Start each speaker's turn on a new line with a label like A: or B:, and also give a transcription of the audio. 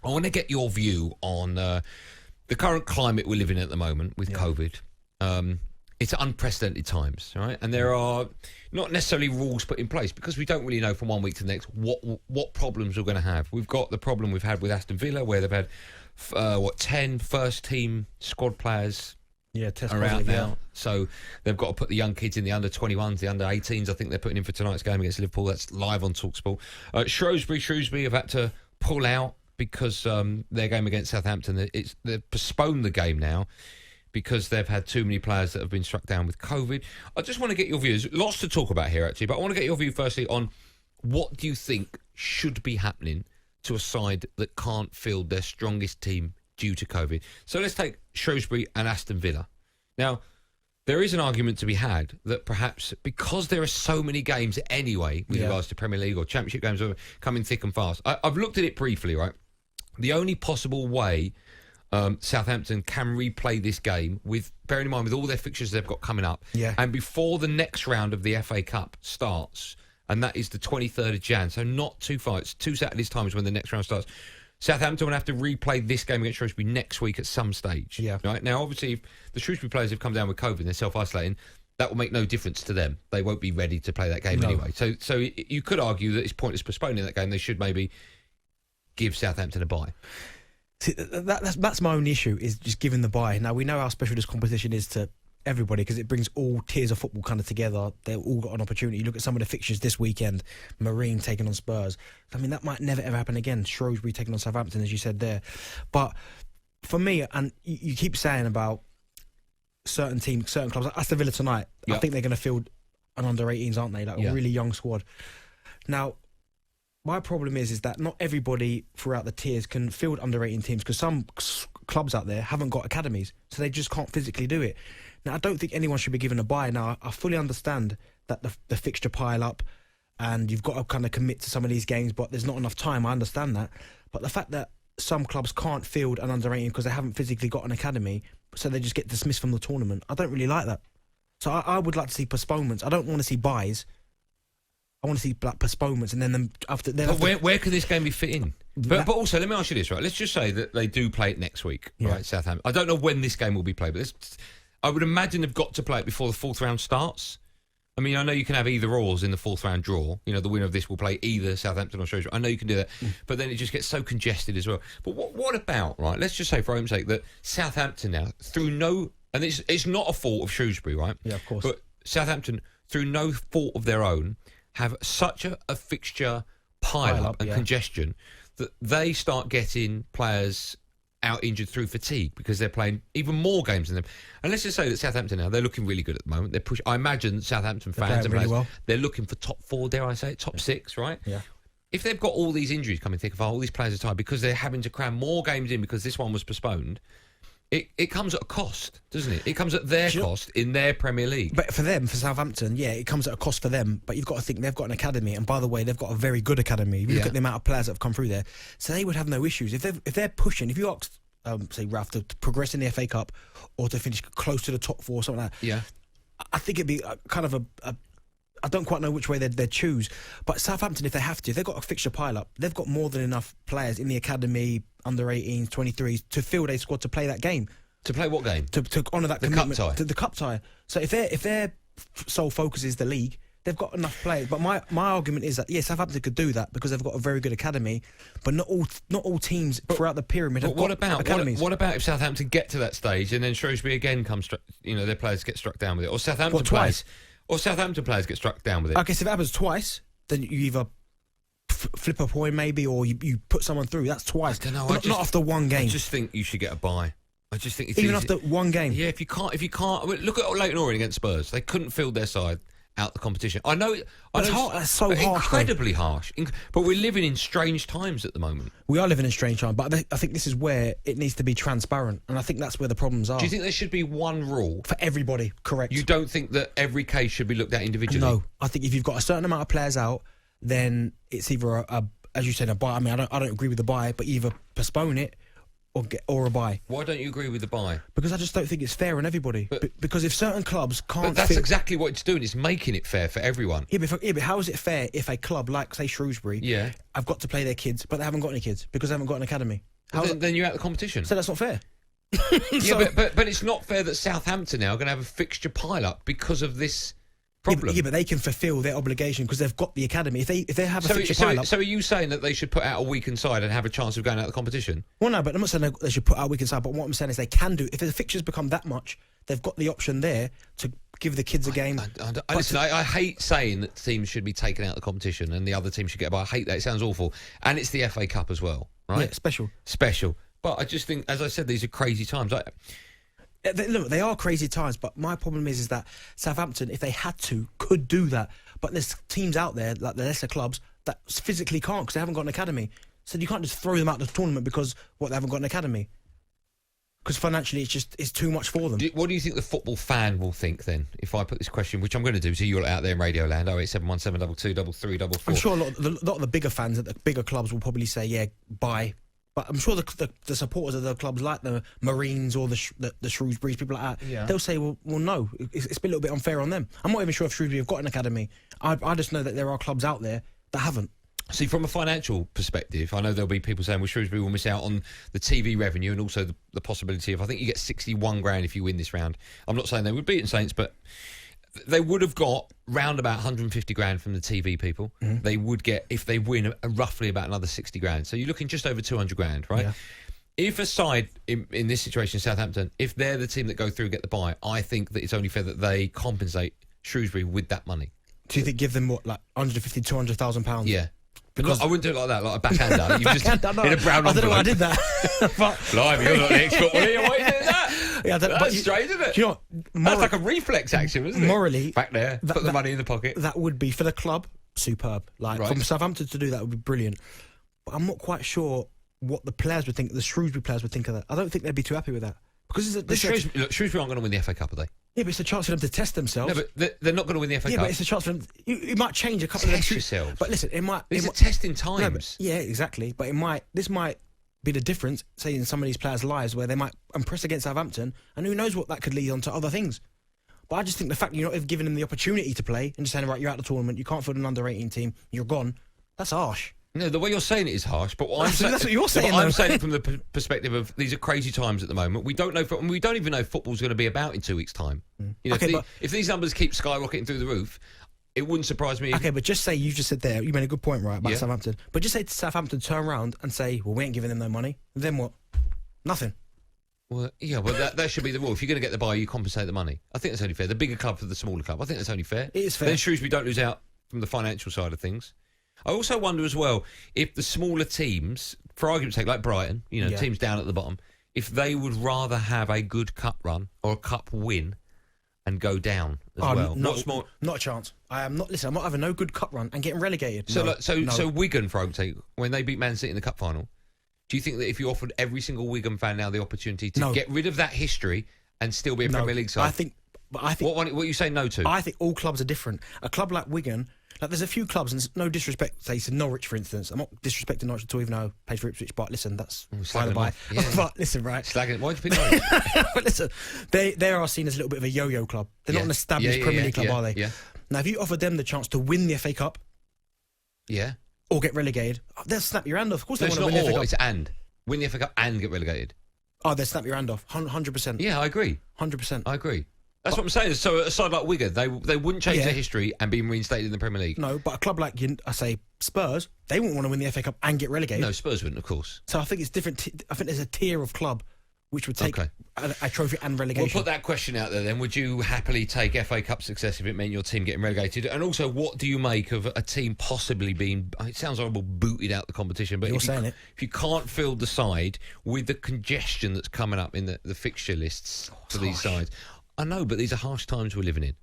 A: I want to get your view on the current climate we're living in at the moment with COVID. It's unprecedented times, right? And there are not necessarily rules put in place because we don't really know from one week to the next what problems we're going to have. We've got the problem we've had with Aston Villa where they've had 10 first-team squad players are out now. So they've got to put the young kids in, the under-21s, the under-18s. I think they're putting in for tonight's game against Liverpool. That's live on talkSPORT. Shrewsbury have had to pull out because their game against Southampton, they've postponed the game now because they've had too many players that have been struck down with COVID. I just want to get your views. Lots to talk about here, actually, but I want to get your view firstly on what do you think should be happening to a side that can't field their strongest team due to COVID. So let's take Shrewsbury and Aston Villa. Now, there is an argument to be had that perhaps because there are so many games anyway with regards to Premier League or Championship games coming thick and fast. I've looked at it briefly, right? The only possible way Southampton can replay this game, bearing in mind with all their fixtures they've got coming up, and before the next round of the FA Cup starts, and that is the 23rd of Jan, so not too far. It's 2 Saturdays' time is when the next round starts. Southampton will have to replay this game against Shrewsbury next week at some stage. Right now, obviously, if the Shrewsbury players have come down with COVID and they're self-isolating, that will make no difference to them. They won't be ready to play that game anyway. So you could argue that it's pointless postponing that game. They should maybe give Southampton a bye.
B: See, that's my only issue, is just giving the bye. Now, we know how special this competition is to everybody because it brings all tiers of football kind of together. They've all got an opportunity. You look at some of the fixtures this weekend, Marine taking on Spurs. I mean, that might never ever happen again. Shrewsbury taking on Southampton, as you said there. But for me, and you keep saying about certain teams, certain clubs, like Aston Villa tonight, I think they're going to field an under-18s, aren't they? Like a really young squad. Now, my problem is that not everybody throughout the tiers can field under-18 teams because some clubs out there haven't got academies, so they just can't physically do it. Now, I don't think anyone should be given a bye. Now, I fully understand that the fixture pile up and you've got to kind of commit to some of these games, but there's not enough time. I understand that. But the fact that some clubs can't field an under-18 because they haven't physically got an academy, so they just get dismissed from the tournament, I don't really like that. So I would like to see postponements. I don't want to see buys. I want to see like postponements, and then after.
A: Where can this game be fit in? But also, let me ask you this, right? Let's just say that they do play it next week, right? Southampton. I don't know when this game will be played, but I would imagine they've got to play it before the fourth round starts. I mean, I know you can have either ors in the fourth round draw. You know, the winner of this will play either Southampton or Shrewsbury. I know you can do that, but then it just gets so congested as well. But what about, right? Let's just say, for argument's sake, that Southampton now, through no, and it's not a fault of Shrewsbury, right?
B: Yeah, of course.
A: But Southampton, through no fault of their own, have such a fixture pile up and congestion that they start getting players out injured through fatigue because they're playing even more games than them. And let's just say that Southampton now, they're looking really good at the moment. I imagine Southampton fans and players, they're looking for top 4, dare I say it, top 6, right? Yeah. If they've got all these injuries coming thick and fast, all these players are tired because they're having to cram more games in because this one was postponed, it comes at a cost, doesn't it? It comes at their cost in their Premier League.
B: But for them, for Southampton, it comes at a cost for them. But you've got to think they've got an academy, and by the way, they've got a very good academy. If you look at the amount of players that have come through there, so they would have no issues if they're pushing. If you ask, say, Ralph, to progress in the FA Cup or to finish close to the top 4 or something like that, I think it'd be kind of a I don't quite know which way they'd choose. But Southampton, if they have to, if they've got a fixture pile-up, they've got more than enough players in the academy, under-18s, 23s, to field a squad to play that game.
A: To play what game?
B: To honour that commitment.
A: Cup tie.
B: To the cup tie. So if their sole focus is the league, they've got enough players. But my argument is that, Southampton could do that because they've got a very good academy, but not all teams throughout the pyramid have got academies.
A: What about if Southampton get to that stage and then Shrewsbury again comes, their players get struck down with it, or Southampton
B: twice?
A: Or Southampton players get struck down with it.
B: I guess if it happens twice, then you either flip a point maybe, or you put someone through. That's twice.
A: I don't know.
B: Not after one game.
A: I just think you should get a bye. I just think it's
B: even
A: easy.
B: After one game.
A: Yeah, if you can't. Look at Leyton Orient against Spurs. They couldn't field their side out the competition. I know.
B: That's so harsh.
A: Incredibly harsh. But we're living in strange times at the moment.
B: We are living in strange times, but I think this is where it needs to be transparent, and I think that's where the problems are.
A: Do you think there should be one rule
B: for everybody? Correct.
A: You don't think that every case should be looked at individually?
B: No, I think if you've got a certain amount of players out, then it's either as you said, a buy. I mean, I don't agree with the buy, but either postpone it or a bye.
A: Why don't you agree with the bye?
B: Because I just don't think it's fair on everybody. Because if certain clubs can't...
A: But that's exactly what it's doing. It's making it fair for everyone.
B: Yeah, but how is it fair if a club like, say, Shrewsbury, have got to play their kids, but they haven't got any kids because they haven't got an academy?
A: Then you're out of the competition.
B: So that's not fair.
A: But it's not fair that Southampton now are going to have a fixture pile-up because of this problem.
B: Yeah, but they can fulfil their obligation because they've got the academy. If they have a fixture pile-up...
A: So are you saying that they should put out a weakened side and have a chance of going out of the competition?
B: Well, no, but I'm not saying they should put out a weakened side, but what I'm saying is they can do... If the fixtures become that much, they've got the option there to give the kids a game.
A: I hate saying that teams should be taken out of the competition and the other team should get by. I hate that. It sounds awful. And it's the FA Cup as well, right?
B: Yeah,
A: Special. But I just think, as I said, these are crazy times.
B: Look, they are crazy times, but my problem is that Southampton, if they had to, could do that. But there's teams out there, like the lesser clubs, that physically can't because they haven't got an academy. So you can't just throw them out of the tournament because they haven't got an academy. Because financially, it's too much for them.
A: What do you think the football fan will think then? If I put this question, which I'm going to do to you all out there in Radio Land, 08717 22 33 44.
B: I'm sure a lot of the bigger fans at the bigger clubs will probably say, yeah, bye. But I'm sure the supporters of the clubs like the Marines or the Shrewsburys, people like that, they'll say, well, no, it's been a little bit unfair on them. I'm not even sure if Shrewsbury have got an academy. I just know that there are clubs out there that haven't.
A: See, from a financial perspective, I know there'll be people saying, well, Shrewsbury will miss out on the TV revenue and also the possibility of, I think you get 61 grand if you win this round. I'm not saying they would beat in Saints, but they would have got round about 150 grand from the TV people. Mm-hmm. They would get, if they win, roughly about another 60 grand. So you're looking just over 200 grand, right? Yeah. If a side, in this situation, Southampton, if they're the team that go through and get the bye, I think that it's only fair that they compensate Shrewsbury with that money.
B: Do you think give them, what, like 150, 200,000 pounds?
A: Yeah. Because I wouldn't do it like that, like a backhander. You just in a brown envelope.
B: I don't know why I did that.
A: Blimey, you're not the expert. Why are you doing that?
B: Yeah,
A: that's strange, isn't it?
B: Do you know what?
A: That's like a reflex action, isn't it?
B: Morally,
A: back there, put the money in the pocket.
B: That would be, for the club, superb. Like, from Southampton to do that would be brilliant. But I'm not quite sure what the players would think, the Shrewsbury players would think of that. I don't think they'd be too happy with that. Because
A: Shrewsbury aren't going to win the FA Cup, are they?
B: Yeah, but it's a chance for them to test themselves.
A: No, but they're not going to win the FA Cup.
B: Yeah, but it's a chance for them. It might change a couple of them.
A: Test yourselves.
B: But listen,
A: These are testing times.
B: No, yeah, exactly. But this might be the difference, say, in some of these players' lives where they might impress against Southampton, and who knows what that could lead on to other things. But I just think the fact you're not giving them the opportunity to play and just saying, right, you're out of the tournament, you can't field an under-18 team, you're gone, that's harsh.
A: No, the way you're saying it is harsh, but
B: that's what you're saying.
A: I'm saying it from the perspective of these are crazy times at the moment. We don't know, we don't even know if football's going to be about in 2 weeks' time. You know,
B: okay,
A: if these numbers keep skyrocketing through the roof, it wouldn't surprise me.
B: Okay, but just say you just said there, you made a good point, right, about Southampton. But just say to Southampton, turn around and say, well, we ain't giving them no money. Then what? Nothing.
A: Well, yeah, well, that should be the rule. If you're going to get the buy, you compensate the money. I think that's only fair. The bigger club for the smaller club. I think that's only fair.
B: It is fair.
A: Then Shrewsbury don't lose out from the financial side of things. I also wonder as well if the smaller teams, for argument's sake, like Brighton, teams down at the bottom, if they would rather have a good cup run or a cup win and go down as well.
B: Not a chance. I'm not having no good cup run and getting relegated.
A: So Wigan, for argument's sake, when they beat Man City in the cup final, do you think that if you offered every single Wigan fan now the opportunity to get rid of that history and still be a Premier League side?
B: I think.
A: What are you saying no to?
B: I think all clubs are different. A club like Wigan, like there's a few clubs, and no disrespect, say to Norwich, for instance. I'm not disrespecting Norwich at all, even though I play for Ipswich. But listen, that's by the by. Yeah. But listen, right?
A: Slagging. Why'd you pick Norwich?
B: But listen, they are seen as a little bit of a yo-yo club. They're not an established Premier League club, are they?
A: Yeah.
B: Now, if you offer them the chance to win the FA Cup, or get relegated, they'll snap your hand off. Of course, they want to win the FA Cup.
A: It's and win the FA Cup and get relegated.
B: Oh, they'll snap your hand off, 100%.
A: Yeah, I agree.
B: 100%.
A: I agree. That's what I'm saying. So a side like Wigan, they wouldn't change their history and be reinstated in the Premier League.
B: No, but a club like, I say, Spurs, they wouldn't want to win the FA Cup and get relegated.
A: No, Spurs wouldn't, of course.
B: So I think it's different. I think there's a tier of club which would take a trophy and relegation.
A: We'll put that question out there then. Would you happily take FA Cup success if it meant your team getting relegated? And also, what do you make of a team possibly being, it sounds horrible, booted out the competition, but if you can't field the side with the congestion that's coming up in the fixture lists for these sides. I know, but these are harsh times we're living in.